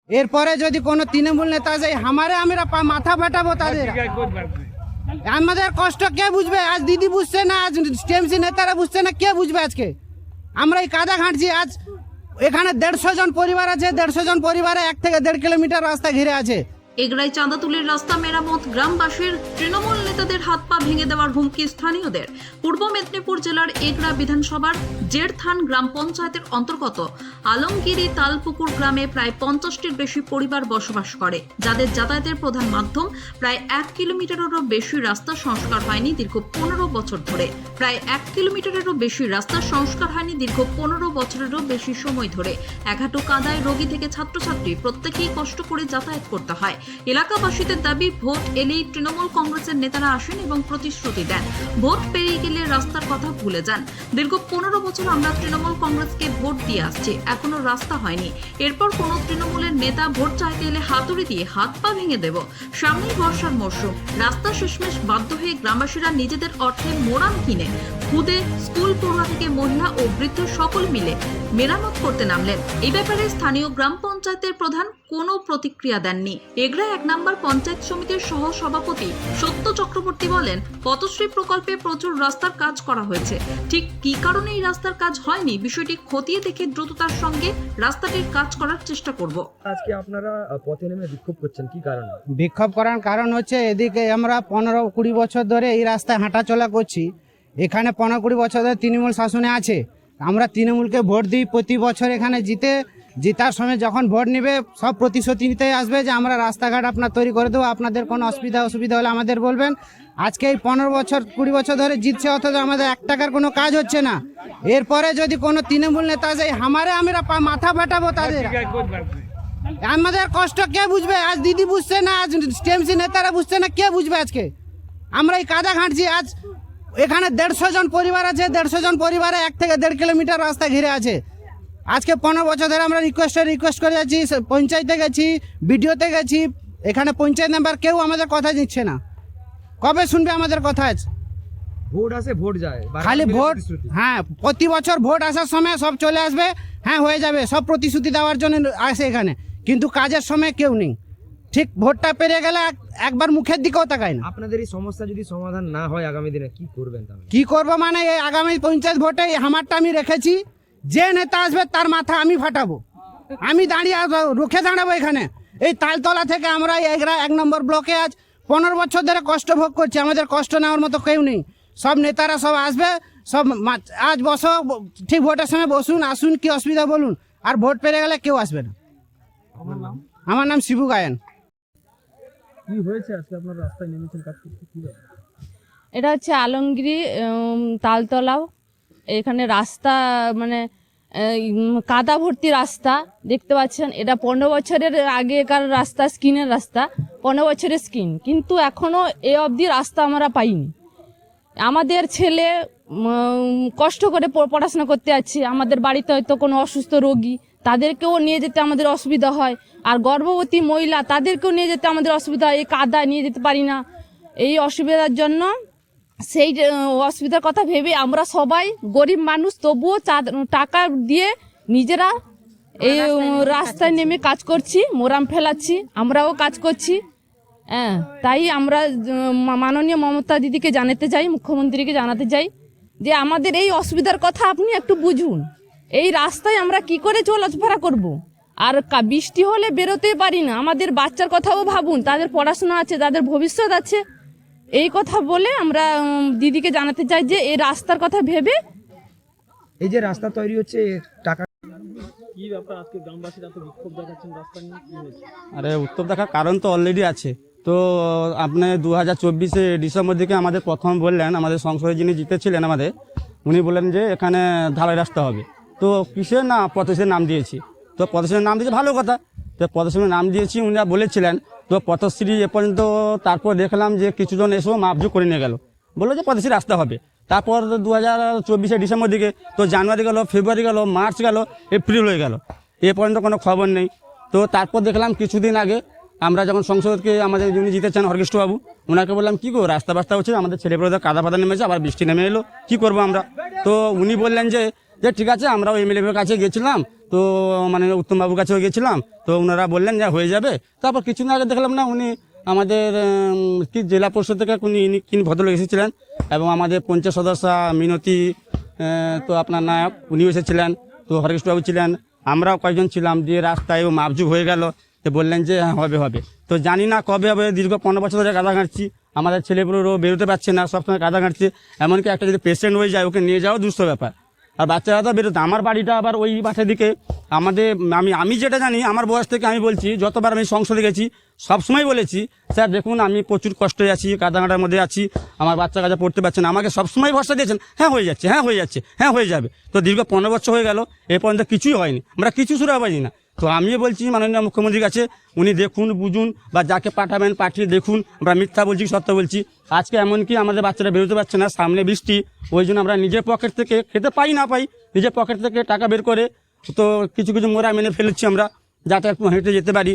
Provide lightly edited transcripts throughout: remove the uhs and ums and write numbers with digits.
এরপরে যদি কোনো তৃণমূল নেতা যায় আমরা মাথা ফাটাবো তাদের। আমাদের কষ্ট কে বুঝবে? আজ দিদি বুঝছে না, আজ টিএমসি নেতারা বুঝছে না, কে বুঝবে? আজকে আমরা এই কাদা ঘাঁটছি। আজ এখানে 150 জন পরিবার আছে, 150 জন পরিবারে 1 থেকে 1.5 কিলোমিটার রাস্তা ঘিরে আছে। এগরায় চাঁদাতুলির রাস্তা মেরামত, গ্রামবাসীর তৃণমূল নেতাদের হাত পা ভেঙে দেওয়ার হুমকি স্থানীয়দের। পূর্ব মেদিনীপুর জেলার এগরা বিধানসভার জেরথান গ্রাম পঞ্চায়েতের অন্তর্গত আলমগিরি তালপুকুর গ্রামে প্রায় 50টির বেশি পরিবার বসবাস করে, যাদের যাতায়াতের প্রধান মাধ্যম। প্রায় 1 কিলোমিটারেরও বেশি রাস্তা সংস্কার হয়নি দীর্ঘ 15 বছর ধরে। প্রায় 1 কিলোমিটারেরও বেশি রাস্তা সংস্কার হয়নি দীর্ঘ 15 বছরেরও বেশি সময় ধরে। একাটু কাদায় রোগী থেকে ছাত্রছাত্রী প্রত্যেকেই কষ্ট করে যাতায়াত করতে হয়। এলাকাবাসীদের দাবি, ভোট এলেই তৃণমূল কংগ্রেসের নেতারা আসেন এবং প্রতিশ্রুতি দেন, ভোট পেরিয়ে গেলে রাস্তার কথা ভুলে যান। দীর্ঘ 15 বছর আমরা তৃণমূল কংগ্রেসকে ভোট দিয়ে আসছি, এখনো রাস্তা হয়নি। এরপর কোন তৃণমূলের নেতা ভোট চাইতে এলে হাতুড়ি দিয়ে হাত পা ভেঙে দেব। সামনেই বর্ষার মরশুম, রাস্তা শেষমেশ বাধ্য হয়ে গ্রামবাসীরা নিজেদের অর্থে মোড়াম কিনে খুদে স্কুল পড়ুয়া থেকে মহিলা ও বৃদ্ধ সকল মিলে মেরামত করতে নামলেন। এই ব্যাপারে স্থানীয় গ্রাম পঞ্চায়েতের প্রধান কোনো প্রতিক্রিয়া দেননি। এগরা 1 নম্বর পঞ্চায়েত সমিতির সহ সভাপতি সত্য চক্রবর্তী বলেন, পথশ্রী প্রকল্পে প্রচুর রাস্তার কাজ করা হয়েছে। ঠিক কি কারণে এই রাস্তার কাজ হয়নি বিষয়টি খতিয়ে দেখে দ্রুততার সঙ্গে রাস্তাটির কাজ করার চেষ্টা করব। আজকে আপনারা পথে নেমে বিক্ষোভ করছেন, কি কারণে? বিক্ষোভ করার কারণ হচ্ছে, এদিকে আমরা 15-20 বছর ধরে এই রাস্তায় হাঁটাচলা করছি। এখানে 15-20 বছর ধরে তৃণমূল শাসনে আছে। আমরা তৃণমূলকে ভোট দিই প্রতি বছর। এখানে জিতার সময় যখন ভোট নেবে সব প্রতিশ্রুতি নিতে আসবে যে আমরা রাস্তাঘাট আপনার তৈরি করে দেবো, আপনাদের কোনো অসুবিধা হলে আমাদের বলবেন। আজকে এই 15-20 বছর ধরে জিতছে, অথচ আমাদের 1 টাকার কোনো কাজ হচ্ছে না। এরপরে যদি কোনো তৃণমূল নেতা যায় আমরা মাথা ফাটাবো তাদের। আমাদের কষ্ট কে বুঝবে? আজ দিদি বুঝছে না, আজ টিএমসি নেতারা বুঝছে না, কে বুঝবে? আজকে আমরা এই কাদা ঘাঁটছি। আজ এখানে 150 জন পরিবার আছে, 150 জন পরিবারে 1 থেকে 1.5 কিলোমিটার রাস্তা ঘিরে আছে। আজকে 15 বছর ধরে আমরা রিকোয়েস্ট করে যাচ্ছি, পঞ্চায়েতে গেছি, বিডিওতে গেছি। এখানে পঞ্চায়েত মেম্বার কেউ আমাদের কথা দিচ্ছে না। কবে শুনবে আমাদের কথা? ভোট আসে ভোট যায়, খালি ভোট। হ্যাঁ, প্রতি বছর ভোট আসার সময় সব চলে আসবে, হ্যাঁ হয়ে যাবে, সব প্রতিশ্রুতি দেওয়ার জন্য আসে এখানে, কিন্তু কাজের সময় কেউ নেই। ঠিক ভোটটা পেরিয়ে গেলে একবার মুখের দিকেও তাকায় না। আপনাদের এই সমস্যা যদি সমাধান না হয় আগামী দিনে কি করবেন? কি করবো মানে, এই আগামী পঞ্চায়েত ভোটে হামারটা আমি রেখেছি, যে নেতা আসবে তার মাথা আমি ফাটাবো। আমি রুখে দাঁড়াবো এখানে। এই তালতলা থেকে আমরা এগরা 1 নম্বর ব্লকে আজ 15 বছর ধরে কষ্ট ভোগ করছি। আমাদের কষ্ট নেওয়ার মতো কেউ নেই। সব নেতারা সব আসবে, সব আজ বসো, ঠিক ভোটের সময় বসুন, আসুন, কি অসুবিধা বলুন। আর ভোট পেরে গেলে কেউ আসবে না। আমার নাম শিবু গায়েন। কি হয়েছে আজকে আপনারা রাস্তায় নেমেছেন কাজ করতে? কি এটা হচ্ছে আলমগিরি তালতলাও। এখানে রাস্তা মানে কাদা ভর্তি রাস্তা দেখতে পাচ্ছেন। এটা 15 বছরের আগেকার রাস্তা, স্কিনের রাস্তা, 15 বছরের স্কিন, কিন্তু এখনো এ অবধি রাস্তা আমরা পাইনি। আমাদের ছেলে কষ্ট করে পড়াশোনা করতে যাচ্ছে, আমাদের বাড়িতে হয়তো কোনো অসুস্থ রোগী, তাদেরকেও নিয়ে যেতে আমাদের অসুবিধা হয়। আর গর্ভবতী মহিলা, তাদেরকেও নিয়ে যেতে আমাদের অসুবিধা হয়। এই কাদা নিয়ে যেতে পারি না। এই অসুবিধার জন্য, সেই অসুবিধার কথা ভেবে আমরা সবাই গরিব মানুষ, তবুও টাকা দিয়ে নিজেরা এই রাস্তায় নেমে কাজ করছি, মোরাম ফেলাচ্ছি, আমরাও কাজ করছি। হ্যাঁ, তাই আমরা মাননীয় মমতা দিদিকে জানাতে চাই, মুখ্যমন্ত্রীকে জানাতে চাই যে আমাদের এই অসুবিধার কথা আপনি একটু বুঝুন। এই রাস্তায় আমরা কি করে চলাফেরা করব? আর বৃষ্টি হলে বেরোতেই পারি না। আমাদের বাচ্চার কথাও ভাবুন, তাদের পড়াশোনা আছে, তাদের ভবিষ্যৎ আছে। এই কথা বলে আমরা দিদিকে জানাতে চাই যে এই রাস্তার কথা ভেবে। এই যে রাস্তা তৈরি হচ্ছে, টাকা কি ব্যাপার আজকে গ্রামবাসীরা তো বিক্ষোভ দেখাচ্ছেন রাস্তা নিয়ে, কি হয়েছে? আরে উত্তর দেখার কারণ তো অলরেডি আছে। তো আপনি 2024 ডিসেম্বর দিকে আমাদের প্রথম বললেন, আমাদের সংসদে যিনি জিতেছিলেন আমাদের, উনি বললেন যে এখানে ঢালাই রাস্তা হবে। তো কিসের না পথশ্রীর নাম দিয়েছি। তো পথশ্রীর নাম দিয়েছি, ভালো কথা। তো পথশ্রীর নাম দিয়েছি, উনি বলেছিলেন। তো পথশ্রী এ পর্যন্ত, তারপর দেখলাম যে কিছুজন এসেও মাপঝুক করে নিয়ে গেল, বললো যে পথশ্রী রাস্তা হবে। তারপর 2024 ডিসেম্বর দিকে তো জানুয়ারি গেল, ফেব্রুয়ারি গেল, মার্চ গেল, এপ্রিল হয়ে গেল, এ পর্যন্ত কোনো খবর নেই। তো তারপর দেখলাম কিছুদিন আগে আমরা যখন সংসদকে আমাদের যিনি জিতেছেন হরকৃষ্ণবাবু, ওনাকে বললাম কি গো রাস্তা হচ্ছে, আমাদের ছেলেপেলেদের কাদা ফাদা নেমেছে, আবার বৃষ্টি নেমে এলো, কি করবো আমরা? তো উনি বললেন যে যে ঠিক আছে আমরাও এমএলএর কাছে গেছিলাম, তো মানে উত্তমবাবুর কাছেও গেছিলাম, তো ওনারা বললেন যে হয়ে যাবে। তারপর কিছুদিন আগে দেখলাম না উনি আমাদের কি জেলা পরিষদ থেকে তিনি ভদ্রলোক এসেছিলেন, এবং আমাদের পঞ্চায়েত সদস্য মিনতি তো আপনার নায়ক উনিও এসেছিলেন, তো হরেকৃষ্ণবাবু ছিলেন, আমরাও কয়েকজন ছিলাম। দিয়ে রাস্তায় মাপঝুপ হয়ে গেল, তো বললেন যে হ্যাঁ হবে হবে। তো জানি না কবে হবে, দীর্ঘ 15 বছর ধরে কাদা ঘাঁটছি, আমাদের ছেলেপুলেরও বেরোতে পারছে না, সবসময় কাদা ঘাঁটছে। এমনকি একটা যদি পেশেন্ট হয়ে যায় ওকে নিয়ে যাওয়া দুঃস্থ ব্যাপার, আর বাচ্চারা তো বেরোতে। আমার বাড়িটা আবার ওই মাঠের দিকে। আমাদের আমি যেটা জানি আমার বয়স থেকে আমি বলছি, যতবার আমি সংসদে গেছি সবসময় বলেছি স্যার দেখুন আমি প্রচুর কষ্টে আছি, কাদাঘাটার মধ্যে আছি, আমার বাচ্চা কাজা পড়তে পারছে না। আমাকে সবসময় ভরসা দিয়েছেন হ্যাঁ হয়ে যাচ্ছে, হ্যাঁ হয়ে যাচ্ছে, হ্যাঁ হয়ে যাবে। তো দীর্ঘ 15 বছর হয়ে গেল, এ পর্যন্ত কিছুই হয়নি, আমরা কিছু শুরু পাইনি না। তো আমিও বলছি মাননীয় মুখ্যমন্ত্রীর কাছে উনি দেখুন বুঝুন, বা যাকে পাঠাবেন পাঠিয়ে দেখুন। আমরা মিথ্যা বলছি সত্য বলছি। আজকে এমনকি আমাদের বাচ্চারা বেরোতে পারছে না, সামনে বৃষ্টি, ওই জন্য আমরা নিজের পকেট থেকে খেতে পাই না পাই নিজের পকেট থেকে টাকা বের করে তো কিছু কিছু মোড়া মেনে ফেলেছি আমরা, যাতে একটু হেঁটে যেতে পারি।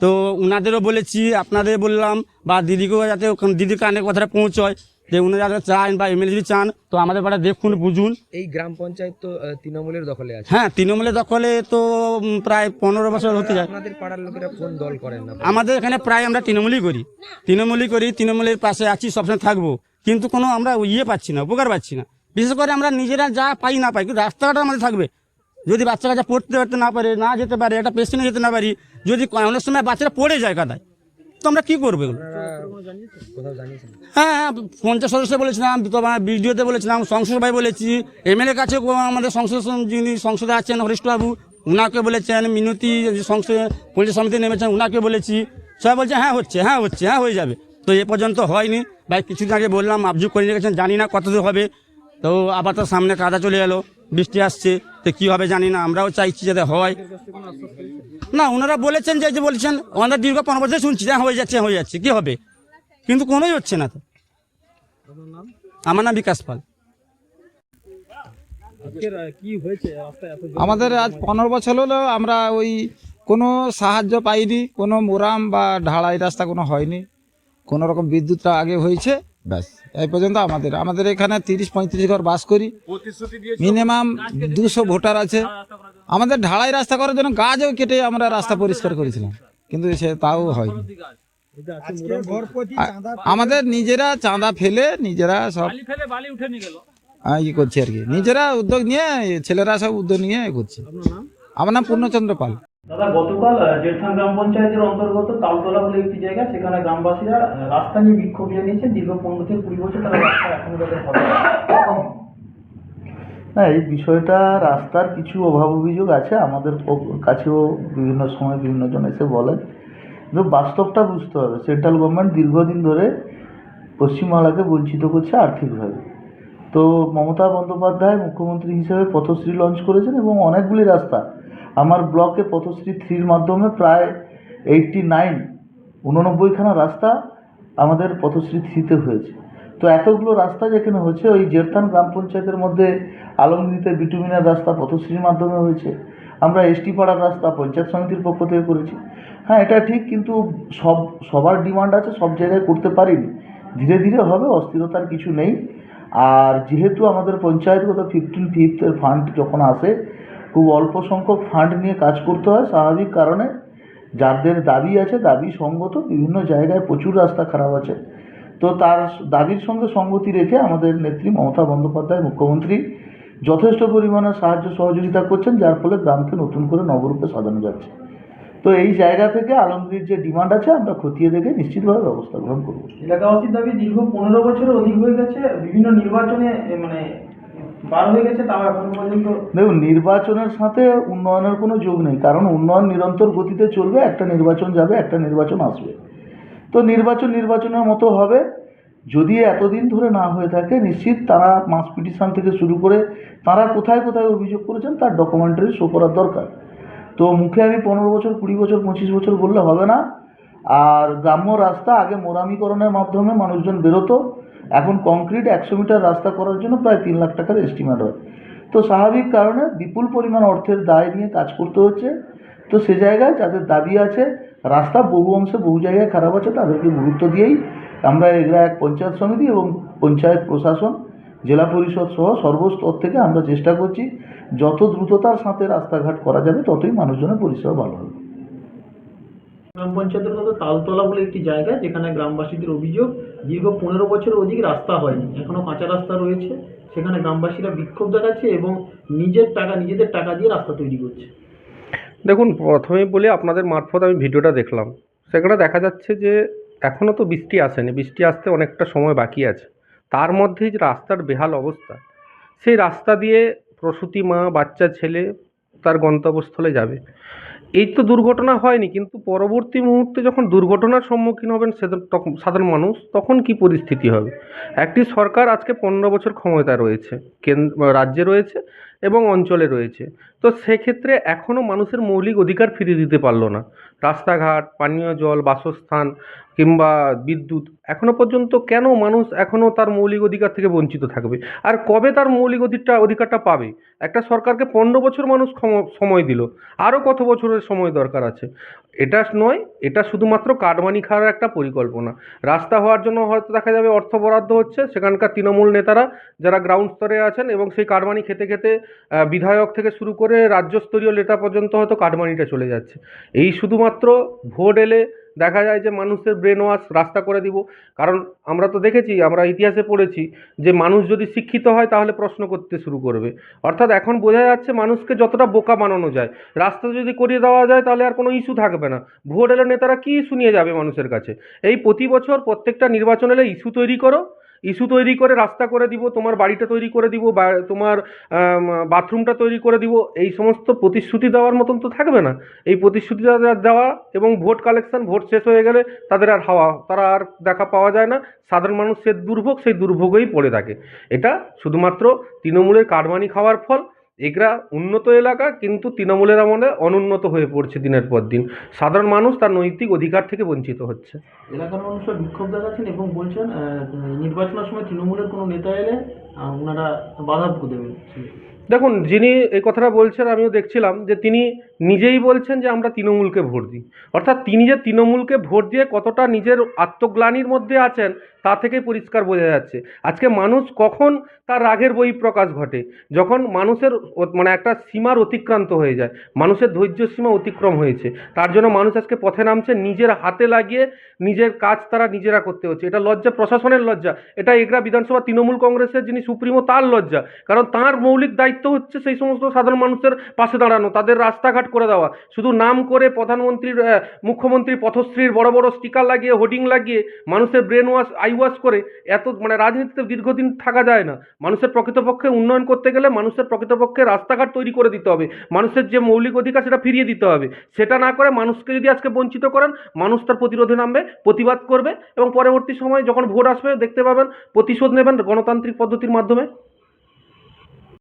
তো ওনাদেরও বলেছি, আপনাদের বললাম, বা দিদিকেও যাতে দিদির কানে কথাটা পৌঁছয়, যে উনি যাতে চান বা এমএলএ যদি চান তো আমাদের পাড়া দেখুন বুঝুন। এই গ্রাম পঞ্চায়েত তো তৃণমূলের দখলে আছে। হ্যাঁ তৃণমূলের দখলে তো প্রায় 15 বছর হতে যায়। আপনাদের পাড়ার লোকেরা কোন দল করেন না? আমাদের এখানে প্রায় আমরা তৃণমূলই করি, তৃণমূলের পাশে আছি, সবসময় থাকবো, কিন্তু কোনো আমরা পাচ্ছি না, উপকার পাচ্ছি না। বিশেষ করে আমরা নিজেরা যা পাই না পাই, কিন্তু রাস্তাঘাট আমাদের থাকবে। যদি বাচ্চা কাচ্চা পড়তে না পারে, না যেতে পারে, একটা পেশেন্টে যেতে না পারি, যদি অনেক সময় বাচ্চারা পড়ে যায় কাদায়, তো আমরা কী করবো এগুলো? হ্যাঁ হ্যাঁ, পঞ্চায়েত সদস্য বলেছিলাম, বিডিওতে বলেছিলাম, সংসদ সভায় বলেছি, এমএলএ কাছে আমাদের যিনি সংসদে আছেন হরিষ্ঠবাবু উনাকে বলেছেন, মিনতি সংসদে পঞ্চায়েত সমিতি নেমেছেন উনাকে বলেছি, সবাই বলছে হ্যাঁ হচ্ছে, হ্যাঁ হচ্ছে, হ্যাঁ হয়ে যাবে। তো এ পর্যন্ত হয়নি। ভাই কিছুদিন আগে বললাম আবজু করে রেখেছেন, জানি না কতদূর হবে। তো আবার তো সামনে কাদা চলে গেলো, বৃষ্টি আসছে, তো কী হবে জানি না। আমরাও চাইছি যাতে হয়। না ওনারা বলেছেন যে বলেছেন, ওনারা দীর্ঘ 15 বছর শুনছি হ্যাঁ হয়ে যাচ্ছে কী হবে, কিন্তু কোনোই হচ্ছে না। তো আমার নাম বিকাশ পাল। কি হয়েছে রাস্তায় এত আমাদের আজ 15 বছর হলো আমরা ওই কোনো সাহায্য পাইনি, কোনো মোরাম বা ঢালাই রাস্তা কোনো হয়নি, কোনো রকম বিদ্যুৎটা আগে হয়েছে ব্যাস। এই পর্যন্ত আমাদের এখানে 30-35 ঘর বাস করি, মিনিমাম 200 ভোটার আছে। আমাদের ঢালাই রাস্তা করার জন্য গাছও কেটে আমরা রাস্তা পরিষ্কার করেছিলাম, কিন্তু সে তাও হয়নি। আমাদের নিজেরা চাঁদা ফেলে নিজেরা সব বালি উঠে নিয়ে গেল। ইয়ে করছে আর কি, নিজেরা উদ্যোগ নিয়ে, ছেলেরা সব উদ্যোগ নিয়ে করছে। আমার নাম পূর্ণচন্দ্র পাল। দাদা গতকাল জেঠথান গ্রাম পঞ্চায়েতের অন্তর্গত তালতলা বলে একটি জায়গা, সেখানে গ্রামবাসীরা রাস্তা নিয়ে বিক্ষোভ জানিয়েছেন। দীর্ঘ 15 থেকে 20 বছর তারা রাস্তা এখনো তাদের হবে না। এই বিষয়টা রাস্তার কিছু অভাব অভিযোগ আছে, আমাদের কাছেও বিভিন্ন সময় বিভিন্ন জন এসে বলেন, কিন্তু বাস্তবটা বুঝতে হবে। সেন্ট্রাল গভর্নমেন্ট দীর্ঘদিন ধরে পশ্চিমবাংলাকে বঞ্চিত করছে আর্থিকভাবে। তো মমতা বন্দ্যোপাধ্যায় মুখ্যমন্ত্রী হিসেবে পথশ্রী লঞ্চ করেছেন, এবং অনেকগুলি রাস্তা আমার ব্লকে পথশ্রী 3-র মাধ্যমে প্রায় 89-খানা রাস্তা আমাদের পথশ্রী 3-তে হয়েছে। তো এতগুলো রাস্তা যেখানে হচ্ছে, ওই জেঠথান গ্রাম পঞ্চায়েতের মধ্যে আলমগীরিতে বিটুমিনের রাস্তা পথশ্রীর মাধ্যমে হয়েছে। আমরা এসটি পাড়ার রাস্তা পঞ্চায়েত সমিতির পক্ষ থেকে করেছি। হ্যাঁ এটা ঠিক, কিন্তু সবার ডিমান্ড আছে, সব জায়গায় করতে পারিনি। ধীরে ধীরে হবে, অস্থিরতার কিছু নেই। আর যেহেতু আমাদের পঞ্চায়েতগত 15th ফান্ড যখন আসে, খুব অল্প সংখ্যক ফান্ড নিয়ে কাজ করতে হয় স্বাভাবিক কারণে। যাদের দাবি আছে, দাবি সঙ্গত, বিভিন্ন জায়গায় প্রচুর রাস্তা খারাপ আছে, তো তার দাবির সঙ্গে সঙ্গতি রেখে আমাদের নেত্রী মমতা বন্দ্যোপাধ্যায় মুখ্যমন্ত্রী যথেষ্ট পরিমাণে সাহায্য সহযোগিতা করছেন, যার ফলে গ্রামকে নতুন করে নবরূপে সাজানো যাচ্ছে। তো এই জায়গা থেকে আলমগীর যে ডিমান্ড আছে আমরা খতিয়ে দেখে নিশ্চিতভাবে ব্যবস্থা গ্রহণ করব। এলাকাবাসীর দাবি দীর্ঘ 15 বছরের অধিক হয়ে গেছে, বিভিন্ন নির্বাচনে মানে বার হয়ে গেছে, তাও এখন পর্যন্ত। দেখুন, নির্বাচনের সাথে উন্নয়নের কোনো যোগ নেই, কারণ উন্নয়ন নিরন্তর গতিতে চলবে। একটা নির্বাচন যাবে, একটা নির্বাচন আসবে, তো নির্বাচনের মতো হবে। যদি এতদিন ধরে না হয়ে থাকে, নিশ্চিত তারা মাস পিটিশন থেকে শুরু করে তারা কোথায় কোথায় অভিযোগ করেছেন তার ডকুমেন্টারি শো করার দরকার। তো মুখে আমি 15 বছর, 20 বছর, 25 বছর বললে হবে না। আর গ্রাম্য রাস্তা আগে মোরামিকরণের মাধ্যমে মানুষজন বেরোতো, এখন কংক্রিট 100 মিটার রাস্তা করার জন্য প্রায় 3 লাখ টাকার এস্টিমেট হয়। তো স্বাভাবিক কারণে বিপুল পরিমাণ অর্থের দায় নিয়ে কাজ করতে হচ্ছে। তো সে জায়গায় যাদের দাবি আছে, রাস্তা বহু অংশে বহু জায়গায় খারাপ আছে, তাদেরকে গুরুত্ব দিয়েই আমরা এগুলা এক পঞ্চায়েত সমিতি এবং পঞ্চায়েত প্রশাসন জেলা পরিষদ সহ সর্বস্তর থেকে আমরা চেষ্টা করছি যত দ্রুততার সাথে রাস্তাঘাট করা যাবে ততই মানুষজনের পরিষেবা ভালো হবে। গ্রাম পঞ্চায়েতের মতো তালতলা বলে একটি জায়গা, যেখানে গ্রামবাসীদের অভিযোগ দীর্ঘ 15 বছরের অধিক রাস্তা হয়নি, এখনো কাঁচা রাস্তা রয়েছে। সেখানে গ্রামবাসীরা বিক্ষোভ দেখাচ্ছে এবং নিজেদের টাকা দিয়ে রাস্তা তৈরি করছে। দেখুন, প্রথমেই বলি আপনাদের মারফত আমি ভিডিওটা দেখলাম, সেখানে দেখা যাচ্ছে যে এখনও তো বৃষ্টি আসেনি, বৃষ্টি আসতে অনেকটা সময় বাকি আছে। তার মধ্যেই যে রাস্তার বেহাল অবস্থা, সেই রাস্তা দিয়ে প্রসূতি মা, বাচ্চা ছেলে তার গন্তব্যস্থলে যাবে। এই তো দুর্ঘটনা হয়নি, কিন্তু পরবর্তী মুহূর্তে যখন দুর্ঘটনার সম্মুখীন হবেন তখন সাধারণ মানুষ, তখন কি পরিস্থিতি হবে? একটি সরকার আজকে 15 বছর ক্ষমতায় রয়েছে, রাজ্যে রয়েছে এবং অঞ্চলে রয়েছে। তো সেক্ষেত্রে এখনও মানুষের মৌলিক অধিকার ফিরিয়ে দিতে পারলো না। রাস্তাঘাট, পানীয় জল, বাসস্থান কিংবা বিদ্যুৎ, এখনো পর্যন্ত কেন মানুষ এখনও তার মৌলিক অধিকার থেকে বঞ্চিত থাকবে? আর কবে তার মৌলিক অধিকারটা পাবে? একটা সরকারকে 15 বছর মানুষ সময় দিল, আরও কত বছরের সময় দরকার আছে? এটা নয়, এটা শুধুমাত্র কাটমানি খাওয়ার একটা পরিকল্পনা। রাস্তা হওয়ার জন্য হয়তো দেখা যাবে অর্থ বরাদ্দ হচ্ছে, সেখানকার তৃণমূল নেতারা যারা গ্রাউন্ড স্তরে আছেন এবং সেই কাটমানি খেতে খেতে বিধায়ক থেকে শুরু করে রাজ্যস্তরীয় নেতা পর্যন্ত হয়তো কাটমানিটা চলে যাচ্ছে। এই শুধুমাত্র ভোট এলে দেখা যায় যে মানুষের ব্রেন ওয়াশ, রাস্তা করে দিব। কারণ আমরা তো দেখেছি, আমরা ইতিহাসে পড়েছি যে মানুষ যদি শিক্ষিত হয় তাহলে প্রশ্ন করতে শুরু করবে। অর্থাৎ এখন বোঝা যাচ্ছে মানুষকে যতটা বোকা বানানো যায়, রাস্তা যদি করিয়ে দেওয়া যায় তাহলে আর কোনো ইস্যু থাকবে না। ভোট এলে নেতারা কী ইস্যু নিয়ে যাবে মানুষের কাছে? এই প্রতি বছর প্রত্যেকটা নির্বাচন এলে ইস্যু তৈরি করো, ইস্যু তৈরি করে রাস্তা করে দিব, তোমার বাড়িটা তৈরি করে দিব, বা তোমার বাথরুমটা তৈরি করে দিব, এই সমস্ত প্রতিশ্রুতি দেওয়ার মতন তো থাকবে না। এই প্রতিশ্রুতি দেওয়া এবং ভোট কালেকশন, ভোট শেষ হয়ে গেলে তাদের আর তারা আর দেখা পাওয়া যায় না। সাধারণ মানুষ সেই দুর্ভোগেই পড়ে থাকে। এটা শুধুমাত্র তৃণমূলের কাটমানি খাওয়ার ফল। এগরা উন্নত এলাকা, কিন্তু তৃণমূলের আমলে অনুন্নত হয়ে পড়ছে দিনের পর দিন। সাধারণ মানুষ তার নৈতিক অধিকার থেকে বঞ্চিত হচ্ছে। এলাকার মানুষরা বিক্ষোভ দেখাচ্ছেন এবং বলছেন নির্বাচনের সময় তৃণমূলের কোনো নেতা এলে ওনারা বাধা দেবেন। দেখুন, যিনি এই কথাটা বলছেন, আমিও দেখছিলাম যে তিনি নিজেই বলছেন যে আমরা তৃণমূলকে ভোট দিই। অর্থাৎ তিনি যে তৃণমূলকে ভোট দিয়ে কতটা নিজের আত্মগ্লানির মধ্যে আছেন তা থেকেই পরিষ্কার বোঝা যাচ্ছে। আজকে মানুষ কখন তার রাগের বহিঃপ্রকাশ ঘটে? যখন মানুষের একটা সীমার অতিক্রান্ত হয়ে যায়, মানুষের ধৈর্য সীমা অতিক্রম হয়েছে, তার জন্য মানুষ আজকে পথে নামছে। নিজের হাতে লাগিয়ে নিজের কাজ তারা নিজেরা করতে হচ্ছে। এটা লজ্জা, প্রশাসনের লজ্জা। এটা এগরা বিধানসভা তৃণমূল কংগ্রেসের যিনি সুপ্রিমো, তার লজ্জা। কারণ তার মৌলিক দায়িত্ব হচ্ছে সেই সমস্ত সাধারণ মানুষের পাশে দাঁড়ানো, তাদের রাস্তাঘাট করে দেওয়া। শুধু নাম করে প্রধানমন্ত্রীর, মুখ্যমন্ত্রীর পথশ্রীর বড় বড় স্টিকার লাগিয়ে, হোর্ডিং লাগিয়ে মানুষের ব্রেন ওয়াশ, আই ওয়াশ করে এত রাজনীতিতে দীর্ঘদিন থাকা যায় না। মানুষের প্রকৃতপক্ষে উন্নয়ন করতে গেলে মানুষের প্রকৃতপক্ষে রাস্তাঘাট তৈরি করে দিতে হবে, মানুষের যে মৌলিক অধিকার সেটা ফিরিয়ে দিতে হবে। সেটা না করে মানুষকে যদি আজকে বঞ্চিত করেন, মানুষ তার প্রতিরোধে নামবে, প্রতিবাদ করবে এবং পরবর্তী সময় যখন ভোট আসবে দেখতে পাবেন প্রতিশোধ নেবেন গণতান্ত্রিক পদ্ধতির মাধ্যমে।